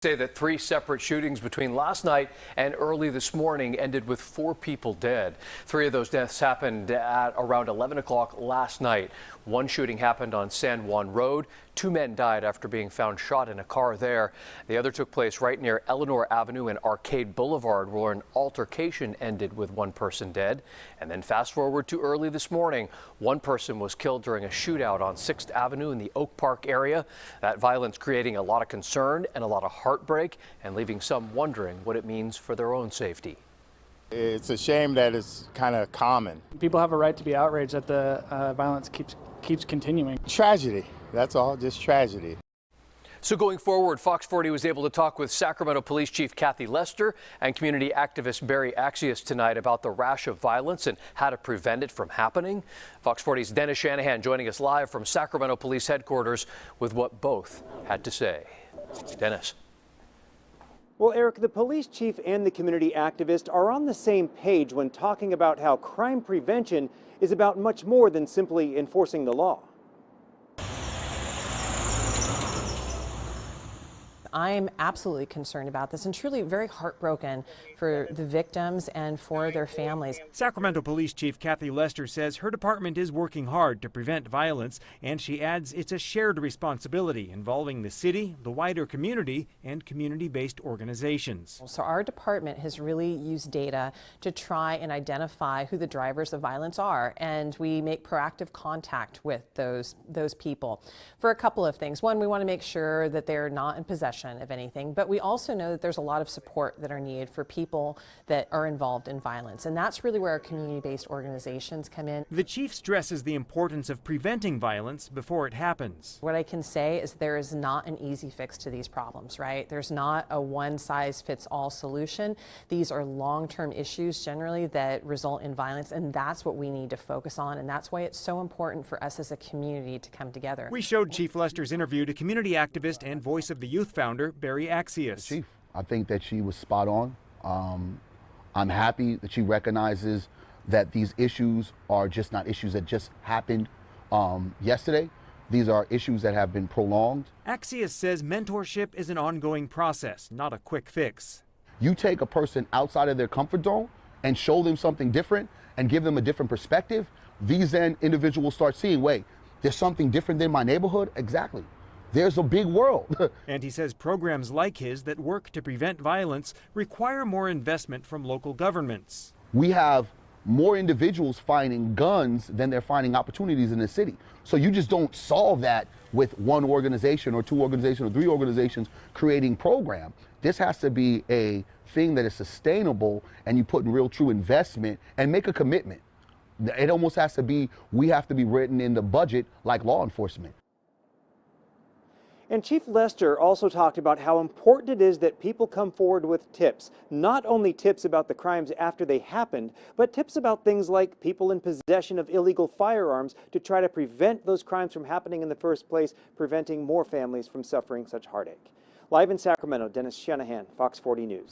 Say that 3 separate shootings between last night and early this morning ended with 4 people dead. 3 of those deaths happened at around 11 o'clock last night. One shooting happened on San Juan Road. 2 men died after being found shot in a car there. The other took place right near Eleanor Avenue and Arcade Boulevard, where an altercation ended with 1 person dead. And then fast forward to early this morning, 1 person was killed during a shootout on 6th Avenue in the Oak Park area. That violence creating a lot of concern and a lot of heartbreak and leaving some wondering what it means for their own safety. It's a shame that it's kind of common. People have a right to be outraged that the violence keeps continuing. Tragedy, that's all, just tragedy. So going forward, Fox 40 was able to talk with Sacramento Police Chief Kathy Lester and community activist Barry Axius tonight about the rash of violence and how to prevent it from happening. Fox 40's Dennis Shanahan joining us live from Sacramento Police Headquarters with what both had to say. Dennis. Well, Eric, the police chief and the community activist are on the same page when talking about how crime prevention is about much more than simply enforcing the law. I'm absolutely concerned about this and truly very heartbroken for the victims and for their families. Sacramento Police Chief Kathy Lester says her department is working hard to prevent violence, and she adds it's a shared responsibility involving the city, the wider community, and community-based organizations. So our department has really used data to try and identify who the drivers of violence are, and we make proactive contact with those people for a couple of things. One, we want to make sure that they're not in possession of anything, but we also know that there's a lot of support that are needed for people that are involved in violence, and that's really where our community-based organizations come in. The chief stresses the importance of preventing violence before it happens. What I can say is there is not an easy fix to these problems, right? There's not a one-size-fits-all solution. These are long-term issues generally that result in violence, and that's what we need to focus on, and that's why it's so important for us as a community to come together. We showed Chief Lester's interview to community activist and Voice of the Youth founder Barry Axius. Chief, I think that she was spot on. I'm happy that she recognizes that these issues are just not issues that just happened yesterday. These are issues that have been prolonged. Axius says mentorship is an ongoing process, not a quick fix. You take a person outside of their comfort zone and show them something different and give them a different perspective. These then individuals start seeing, wait, there's something different than my neighborhood? Exactly. There's a big world. And he says programs like his that work to prevent violence require more investment from local governments. We have more individuals finding guns than they're finding opportunities in the city. So you just don't solve that with one organization or 2 organizations or 3 organizations creating program. This has to be a thing that is sustainable, and you put in real true investment and make a commitment. It almost has to be, we have to be written in the budget like law enforcement. And Chief Lester also talked about how important it is that people come forward with tips, not only tips about the crimes after they happened, but tips about things like people in possession of illegal firearms to try to prevent those crimes from happening in the first place, preventing more families from suffering such heartache. Live in Sacramento, Dennis Shanahan, Fox 40 News.